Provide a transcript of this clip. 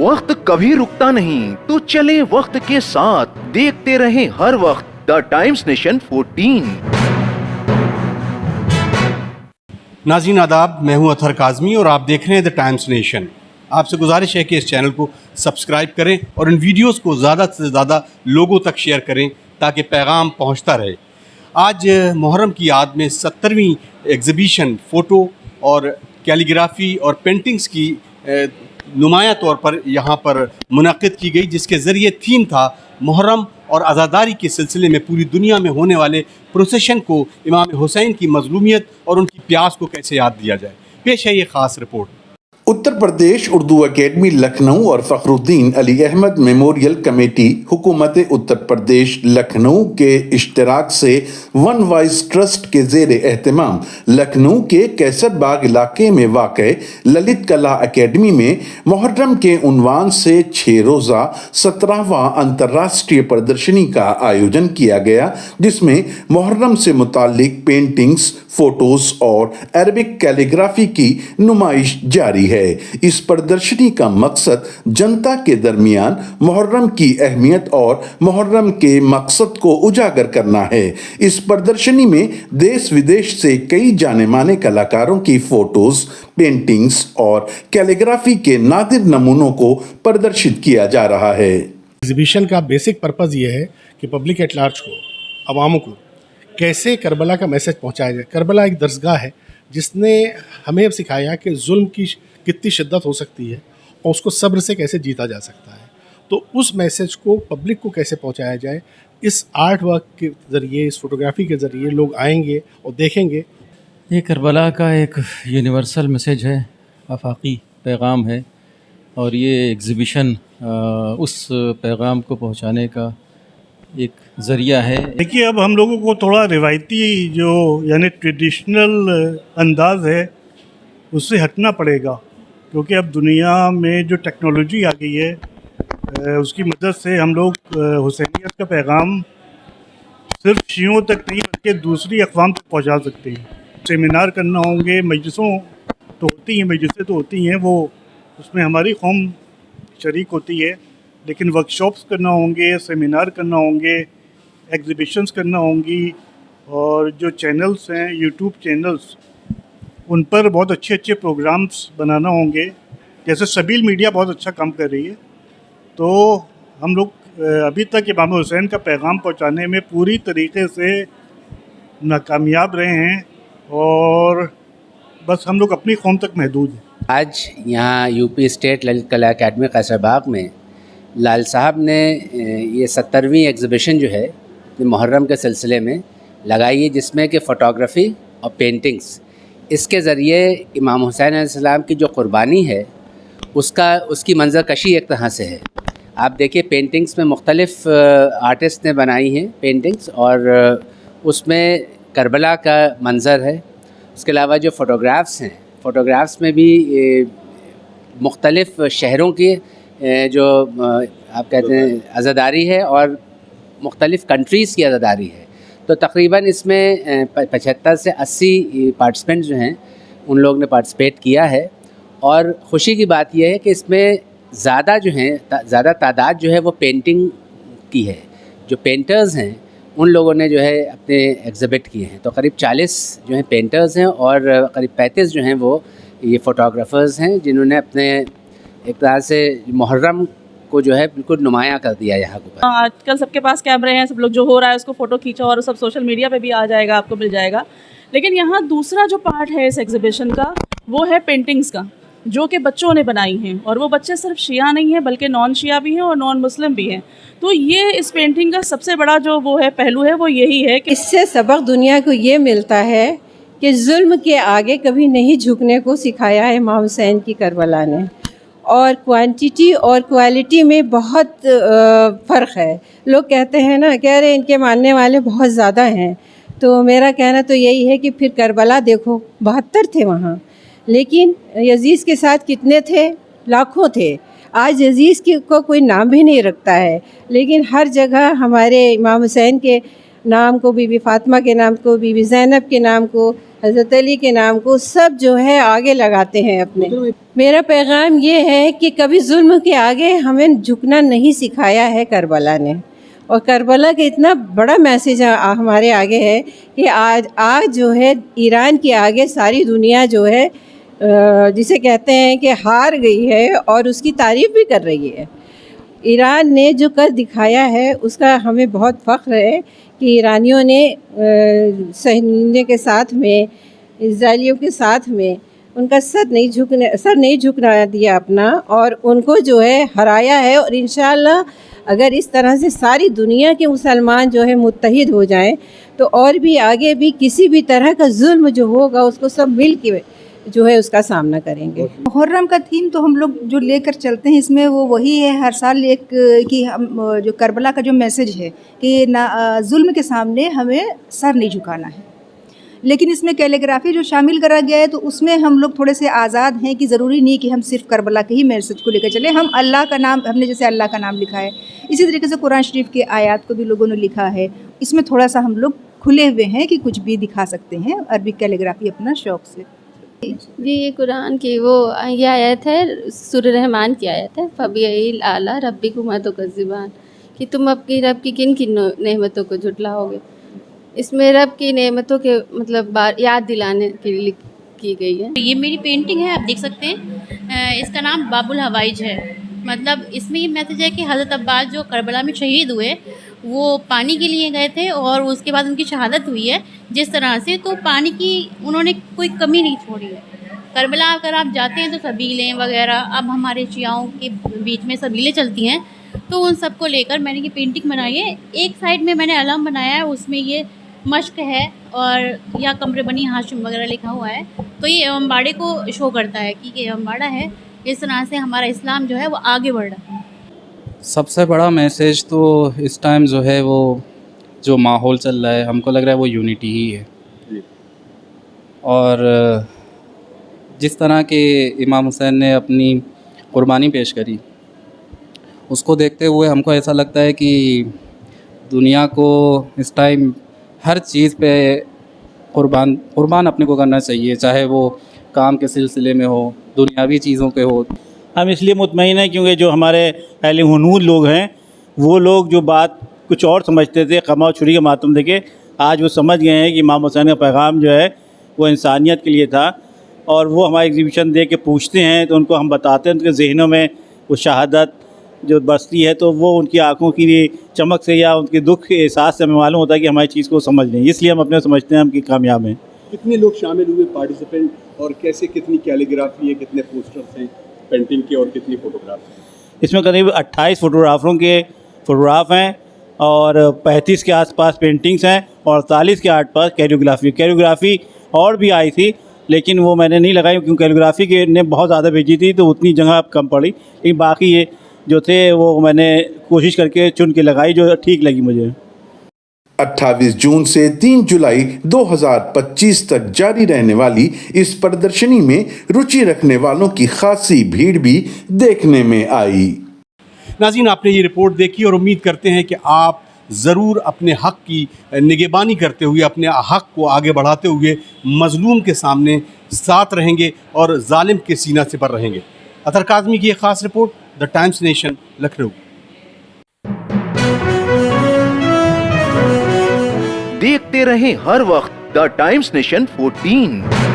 वक्त कभी रुकता नहीं, तो चले वक्त के साथ, देखते रहे हर वक्त द टाइम्स नेशन 14। नाज़रीन आदाब, मैं हूं अतहर काज़मी और आप देख रहे हैं द टाइम्स नेशन। आपसे गुजारिश है कि इस चैनल को सब्सक्राइब करें और इन वीडियोस को ज़्यादा से ज़्यादा लोगों तक शेयर करें ताकि पैगाम पहुंचता रहे। आज मुहर्रम की याद में 70वीं एग्ज़िबिशन फ़ोटो और कैलीग्राफी और पेंटिंग्स की नुमाया तौर पर यहाँ पर मुनक़्क़िद की गई, जिसके ज़रिए थीम था मुहर्रम और आज़ादारी के सिलसिले में पूरी दुनिया में होने वाले प्रोसेशन को इमाम हुसैन की मज़लूमियत और उनकी प्यास को कैसे याद दिया जाए। पेश है ये ख़ास रिपोर्ट। उत्तर प्रदेश उर्दू अकेडमी लखनऊ और फ़खरुद्दीन अली अहमद मेमोरियल कमेटी हुकूमत उत्तर प्रदेश लखनऊ के इश्तराक से वन वाइज ट्रस्ट के ज़ेर एहतमाम लखनऊ के कैसर बाग इलाके में वाक़े ललित कला अकेडमी में मुहर्रम के उन्वान से 6 रोज़ा 17वां अंतर्राष्ट्रीय प्रदर्शनी का आयोजन किया गया, जिसमें मुहर्रम से मुताल्लिक पेंटिंग्स, फ़ोटोज़ और अरबिक कैलीग्राफी की नुमाइश जारी है। इस प्रदर्शनी का मकसद जनता के दरमियान मुहर्रम की अहमियत और मुहर्रम के मकसद को उजागर करना है। इस प्रदर्शनी में देश विदेश से कई जाने माने कलाकारों की फोटोज, पेंटिंग्स और कैलीग्राफी के नादिर नमूनों को प्रदर्शित किया जा रहा है। एग्जीबिशन का बेसिक पर्पज़ ये है कि पब्लिक एट लार्ज को, अवामों को कैसे करबला का मैसेज पहुंचाया जाए। करबला एक दरसगाह है जिसने हमें अब सिखाया कि जुल्म की कितनी शिद्दत हो सकती है और उसको सब्र से कैसे जीता जा सकता है। तो उस मैसेज को पब्लिक को कैसे पहुंचाया जाए, इस आर्ट वर्क के ज़रिए, इस फोटोग्राफी के ज़रिए लोग आएंगे और देखेंगे। ये करबला का एक यूनिवर्सल मैसेज है, आफाकी पैगाम है और ये एग्ज़िबिशन उस पैगाम को पहुंचाने का एक ज़रिया है। देखिए, अब हम लोगों को थोड़ा रिवायती जो यानी ट्रेडिशनल अंदाज़ है उससे हटना पड़ेगा, क्योंकि अब दुनिया में जो टेक्नोलॉजी आ गई है उसकी मदद से हम लोग हुसैनियत का पैगाम सिर्फ शियों तक नहीं बल्कि दूसरी अक़वाम तक पहुंचा सकते हैं। सेमिनार करना होंगे, मजलिसें तो होती हैं, वो उसमें हमारी कौम शरीक होती है, लेकिन वर्कशॉप्स करना होंगे, सेमिनार करना होंगे, एग्ज़िबिशंस करना होंगी और जो चैनल्स हैं, यूट्यूब चैनल्स, उन पर बहुत अच्छे अच्छे प्रोग्राम्स बनाना होंगे। जैसे सबील मीडिया बहुत अच्छा काम कर रही है, तो हम लोग अभी तक इमाम हुसैन का पैगाम पहुंचाने में पूरी तरीके से नाकामयाब रहे हैं और बस हम लोग अपनी कौम तक महदूद हैं। आज यहाँ यूपी स्टेट ललित कला अकेडमी कैसरबाग में लाल साहब ने ये 70वीं एग्ज़िबिशन जो है मुहर्रम के सिलसिले में लगाई है, जिसमें कि फ़ोटोग्राफ़ी और पेंटिंग्स, इसके ज़रिए इमाम हुसैन अलैहिस्सलाम की जो क़ुरबानी है उसकी मंज़र कशी एक तरह से है। आप देखिए, पेंटिंग्स में मुख्तलिफ़ आर्टिस्ट ने बनाई हैं पेंटिंग्स और उसमें करबला का मंज़र है। उसके अलावा जो फ़ोटोग्राफ्स में भी मुख्तलिफ़ शहरों की जो आप कहते हैं आज़ादारी है और मुख्तलिफ़ कंट्रीज़ की आज़ादारी है। तो तकरीबन इसमें 75 से 80 पार्टिसिपेंट्स जो हैं उन लोग ने पार्टिसिपेट किया है और ख़ुशी की बात यह है कि इसमें ज़्यादा तादाद जो है वो पेंटिंग की है। जो पेंटर्स हैं उन लोगों ने जो है अपने एग्ज़िबिट किए हैं, तो करीब 40 जो हैं पेंटर्स हैं और करीब 35 जो हैं वो ये फ़ोटोग्राफ़र्स हैं, जिन्होंने अपने एक तरह से मुहर्रम को जो है बिल्कुल नुमाया कर दिया यहाँ को। आजकल सबके पास कैमरे हैं, सब लोग जो हो रहा है उसको फ़ोटो खींचो और सब सोशल मीडिया पे भी आ जाएगा, आपको मिल जाएगा। लेकिन यहाँ दूसरा जो पार्ट है इस एग्ज़िबिशन का वो है पेंटिंग्स का, जो कि बच्चों ने बनाई हैं और वो बच्चे सिर्फ शिया नहीं हैं बल्कि नॉन शिया भी हैं और नॉन मुस्लिम भी हैं। तो ये इस पेंटिंग का सबसे बड़ा जो वो है पहलू है वो यही है कि इससे सबक दुनिया को ये मिलता है कि जुल्म के आगे कभी नहीं झुकने को सिखाया है इमाम हुसैन की करबला ने, और क्वांटिटी और क्वालिटी में बहुत फ़र्क है। लोग कहते हैं ना, कह रहे इनके मानने वाले बहुत ज़्यादा हैं, तो मेरा कहना तो यही है कि फिर करबला देखो, 72 थे वहाँ, लेकिन यजीज़ के साथ कितने थे? लाखों थे। आज यजीज़ को कोई नाम भी नहीं रखता है, लेकिन हर जगह हमारे इमाम हुसैन के नाम को, बीबी फ़ातिमा के नाम को, बीबी ज़ैनब के नाम को हज़रत अली के नाम को सब जो है आगे लगाते हैं अपने। मेरा पैगाम ये है कि कभी जुल्म के आगे हमें झुकना नहीं सिखाया है करबला ने, और करबला का इतना बड़ा मैसेज हमारे आगे है कि आज जो है ईरान के आगे सारी दुनिया जो है जिसे कहते हैं कि हार गई है और उसकी तारीफ़ भी कर रही है। ईरान ने जो कर दिखाया है उसका हमें बहुत फ़ख्र है कि ईरानियों ने सहनीयों के साथ में, इजराइलियों के साथ में उनका सर नहीं झुकना दिया अपना, और उनको जो है हराया है। और इंशाअल्लाह अगर इस तरह से सारी दुनिया के मुसलमान जो है मुत्तहिद हो जाएं तो और भी आगे भी किसी भी तरह का जुल्म जो होगा उसको सब मिल के जो है उसका सामना करेंगे। मुहर्रम का थीम तो हम लोग जो लेकर चलते हैं इसमें वो वही है हर साल एक कि हम जो करबला का जो मैसेज है कि ना जुल्म के सामने हमें सर नहीं झुकाना है। लेकिन इसमें कैलीग्राफी जो शामिल करा गया है तो उसमें हम लोग थोड़े से आज़ाद हैं कि ज़रूरी नहीं कि हम सिर्फ करबला के ही मैसेज को लेकर चलें। हम अल्लाह का नाम, हमने जैसे अल्लाह का नाम लिखा है, इसी तरीके से कुरान शरीफ के आयत को भी लोगों ने लिखा है। इसमें थोड़ा सा हम लोग खुले हुए हैं कि कुछ भी दिखा सकते हैं अरबिक कैलीग्राफी अपना शौक़ से। जी, ये कुरान की वो ये आयत है, सूरह रहमान की आयत है, फ़बिअल आला रब्बिकुमा तुकज़्ज़िबान, कि तुम अपनी रब की किन किन नेमतों को झुटलाओगे। इसमें रब की नेमतों के मतलब याद दिलाने के लिए की गई है। ये मेरी पेंटिंग है, आप देख सकते हैं। इसका नाम बाबुल हवाइज है। मतलब इसमें ये मैसेज है कि हज़रत अब्बास जो करबला में शहीद हुए वो पानी के लिए गए थे और उसके बाद उनकी शहादत हुई है जिस तरह से, तो पानी की उन्होंने कोई कमी नहीं छोड़ी है। करबला अगर आप जाते हैं तो सबीलें वगैरह, अब हमारे शियाओं के बीच में सबीलें चलती हैं, तो उन सबको लेकर मैंने ये पेंटिंग बनाई है। एक साइड में मैंने अलम बनाया है, उसमें ये मश्क है और या कमरे बनी हाशिम वगैरह लिखा हुआ है। तो ये इमामबाड़े को शो करता है कि ये इमामबाड़ा है। इस तरह से हमारा इस्लाम जो है वो आगे बढ़ रहा है। सबसे बड़ा मैसेज तो इस टाइम जो है वो जो माहौल चल रहा है, हमको लग रहा है वो यूनिटी ही है। और जिस तरह के इमाम हुसैन ने अपनी कुर्बानी पेश करी, उसको देखते हुए हमको ऐसा लगता है कि दुनिया को इस टाइम हर चीज़ पे कुर्बान अपने को करना चाहिए, चाहे वो काम के सिलसिले में हो, दुनियावी चीज़ों पे हो। हम इसलिए मुतमईन हैं क्योंकि जो हमारे अहले हुनूर लोग हैं वो लोग जो बात कुछ और समझते थे क़मा और छुरी के मातम देके, आज वो समझ गए हैं कि इमाम हुसैन का पैगाम जो है वो इंसानियत के लिए था। और वो हमारे एग्जीबिशन देख के पूछते हैं तो उनको हम बताते हैं, उनके जहनों में वो शहादत जो बसती है तो वो उनकी आंखों की चमक से या उनके दुख के एहसास से हमें मालूम होता है कि हमारी चीज़ को समझ लें। इसलिए हम अपने समझते हैं हम कि कामयाब हैं। कितने लोग शामिल हुए पार्टिसिपेंट, और कैसे, कितनी कैलीग्राफी है, कितने पोस्टर्स हैं पेंटिंग के और कितनी फ़ोटोग्राफ्स हैं? इसमें करीब 28 फ़ोटोग्राफ़रों के फ़ोटोग्राफ हैं और 35 के आसपास पेंटिंग्स हैं और 48 के आसपास कैलीग्राफी और भी आई थी, लेकिन वो मैंने नहीं लगाई क्योंकि कैलीग्राफी के ने बहुत ज़्यादा भेजी थी तो उतनी जगह अब कम पड़ी। लेकिन बाकी ये जो थे वो मैंने कोशिश करके चुन के लगाई जो ठीक लगी मुझे। 28 जून से 3 जुलाई 2025 तक जारी रहने वाली इस प्रदर्शनी में रुचि रखने वालों की खासी भीड़ भी देखने में आई। नाज़रीन, आपने ये रिपोर्ट देखी और उम्मीद करते हैं कि आप ज़रूर अपने हक़ की निगहबानी करते हुए, अपने हक़ को आगे बढ़ाते हुए मज़लूम के सामने साथ रहेंगे और जालिम के सीना से पर रहेंगे। अतर काज़मी की एक ख़ास report, the times nation, Lucknow. देखते रहें हर वक्त द टाइम्स नेशन 14।